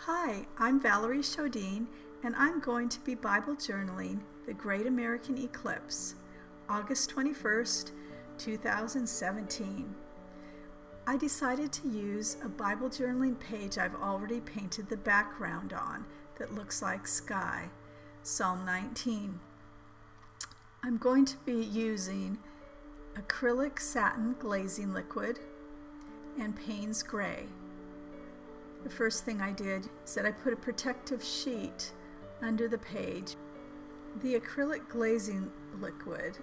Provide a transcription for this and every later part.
Hi, I'm Valerie Sjodin, and I'm going to be Bible journaling the Great American Eclipse, August 21st, 2017. I decided to use a Bible journaling page I've already painted the background on that looks like sky, Psalm 19. I'm going to be using acrylic satin glazing liquid and Payne's Gray. The first thing I did is that I put a protective sheet under the page. The acrylic glazing liquid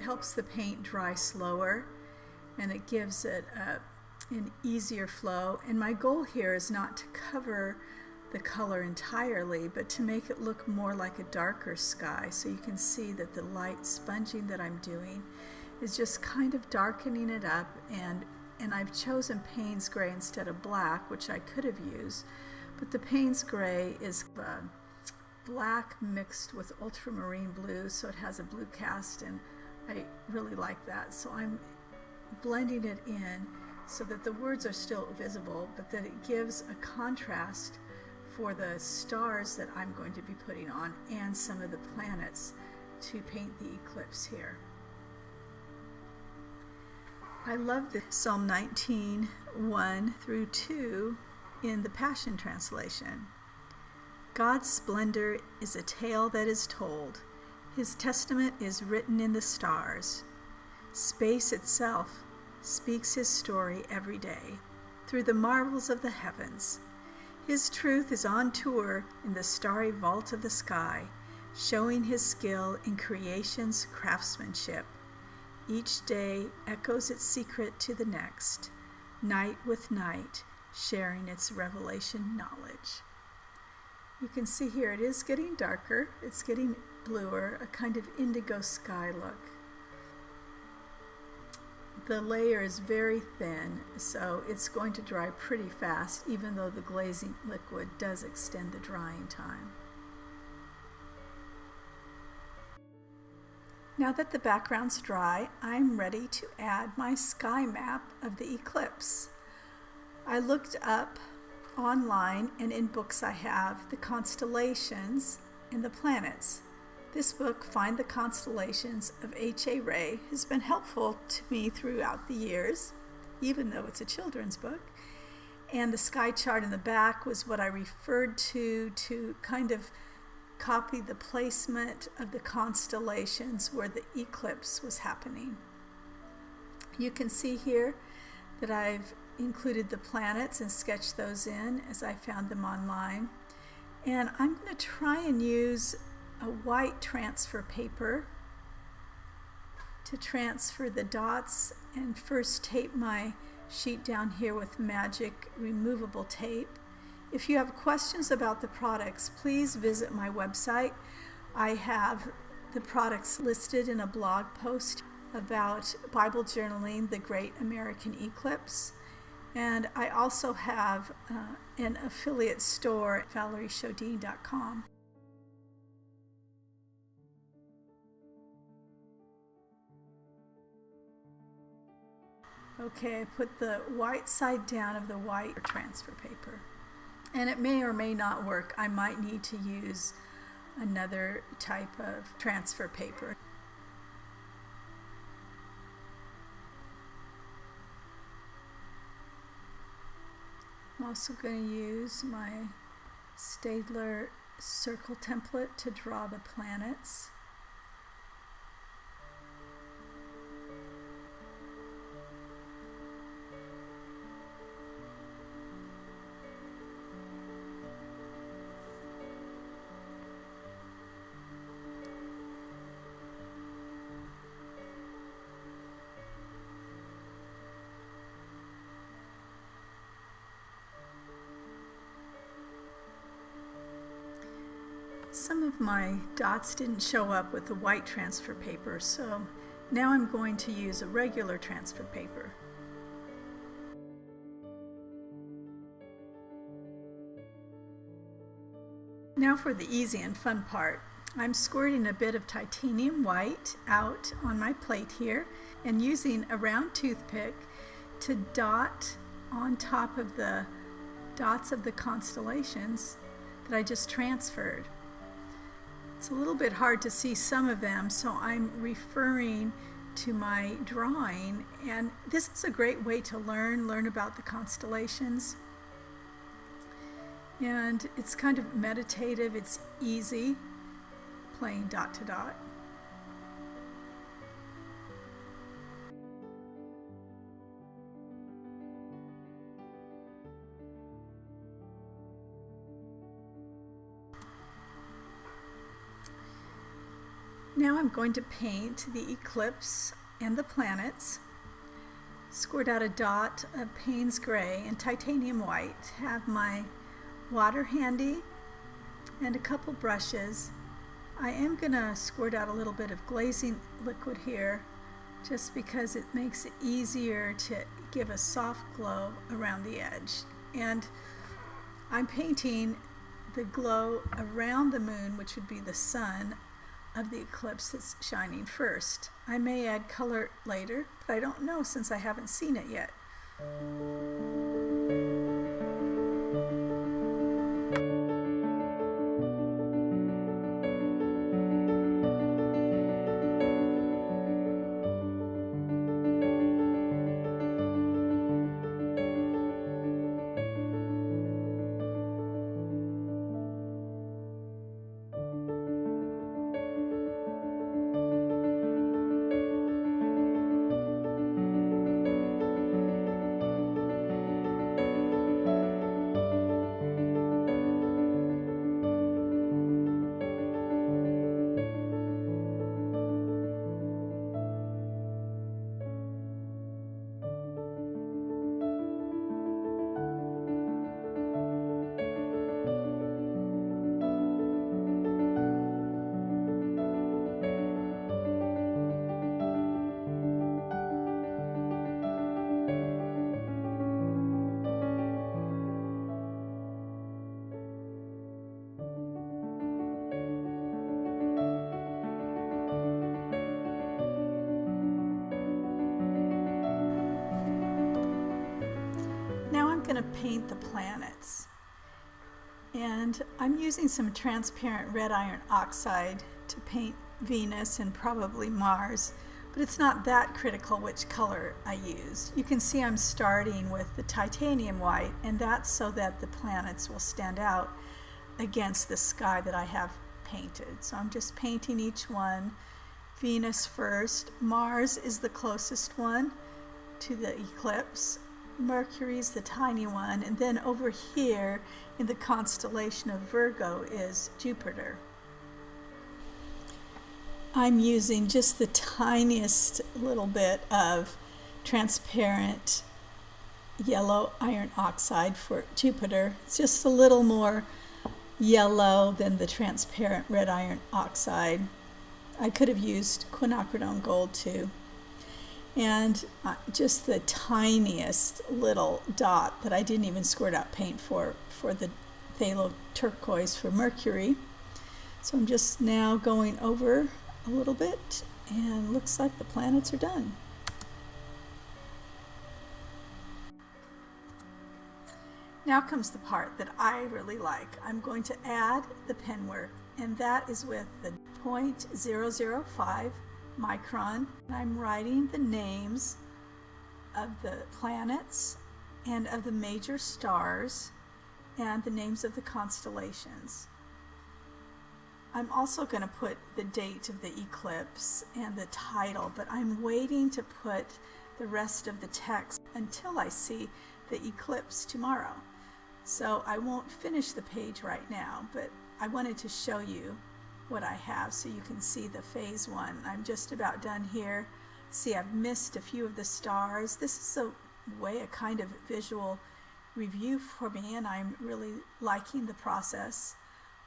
helps the paint dry slower and it gives it an easier flow. And my goal here is not to cover the color entirely, but to make it look more like a darker sky, so you can see that the light sponging that I'm doing is just kind of darkening it up, and I've chosen Payne's Gray instead of black, which I could have used, but the Payne's Gray is black mixed with ultramarine blue, so it has a blue cast, and I really like that. So I'm blending it in so that the words are still visible, but that it gives a contrast for the stars that I'm going to be putting on and some of the planets to paint the eclipse here. I love the Psalm 19, 1 through 2 in the Passion Translation. God's splendor is a tale that is told. His testament is written in the stars. Space itself speaks his story every day through the marvels of the heavens. His truth is on tour in the starry vault of the sky, showing his skill in creation's craftsmanship. Each day echoes its secret to the next, night with night, sharing its revelation knowledge. You can see here it is getting darker, it's getting bluer, a kind of indigo sky look. The layer is very thin, so it's going to dry pretty fast, even though the glazing liquid does extend the drying time. Now that the background's dry, I'm ready to add my sky map of the eclipse. I looked up online and in books I have the constellations and the planets. This book, Find the Constellations of H.A. Ray, has been helpful to me throughout the years, even though it's a children's book. And the sky chart in the back was what I referred to kind of copy the placement of the constellations where the eclipse was happening. You can see here that I've included the planets and sketched those in as I found them online. And I'm going to try and use a white transfer paper to transfer the dots and first tape my sheet down here with magic removable tape. If you have questions about the products, please visit my website. I have the products listed in a blog post about Bible journaling, the Great American Eclipse. And I also have an affiliate store at valeriesjodin.com. Okay, I put the white side down of the white transfer paper. And it may or may not work. I might need to use another type of transfer paper. I'm also going to use my Staedtler circle template to draw the planets. Some of my dots didn't show up with the white transfer paper, so now I'm going to use a regular transfer paper. Now for the easy and fun part. I'm squirting a bit of titanium white out on my plate here and using a round toothpick to dot on top of the dots of the constellations that I just transferred. It's a little bit hard to see some of them, so I'm referring to my drawing, and this is a great way to learn about the constellations. And it's kind of meditative, it's easy, playing dot to dot. Now I'm going to paint the eclipse and the planets. Scored out a dot of Payne's Gray and titanium white. Have my water handy and a couple brushes. I am going to squirt out a little bit of glazing liquid here just because it makes it easier to give a soft glow around the edge. And I'm painting the glow around the moon, which would be the sun, of the eclipse that's shining first. I may add color later, but I don't know since I haven't seen it yet. Going to paint the planets, and I'm using some transparent red iron oxide to paint Venus and probably Mars, but it's not that critical which color I use. You can see I'm starting with the titanium white, and that's so that the planets will stand out against the sky that I have painted. So I'm just painting each one. Venus first. Mars is the closest one to the eclipse. Mercury's the tiny one, and then over here in the constellation of Virgo is Jupiter. I'm using just the tiniest little bit of transparent yellow iron oxide for Jupiter. It's just a little more yellow than the transparent red iron oxide. I could have used quinacridone gold too. And just the tiniest little dot that I didn't even squirt out paint for the phthalo turquoise for Mercury. So I'm just now going over a little bit, and looks like the planets are done. Now comes the part that I really like. I'm going to add the pen work, and that is with the 0.005 micron. I'm writing the names of the planets and of the major stars and the names of the constellations. I'm also going to put the date of the eclipse and the title, but I'm waiting to put the rest of the text until I see the eclipse tomorrow. So I won't finish the page right now, but I wanted to show you what I have so you can see the phase one. I'm just about done here. See, I've missed a few of the stars. This is a kind of visual review for me, and I'm really liking the process.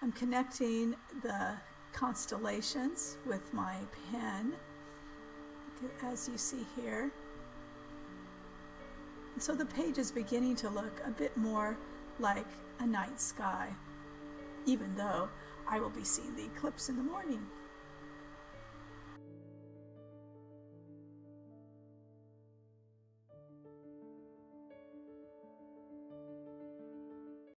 I'm connecting the constellations with my pen, as you see here. And so the page is beginning to look a bit more like a night sky, even though I will be seeing the eclipse in the morning.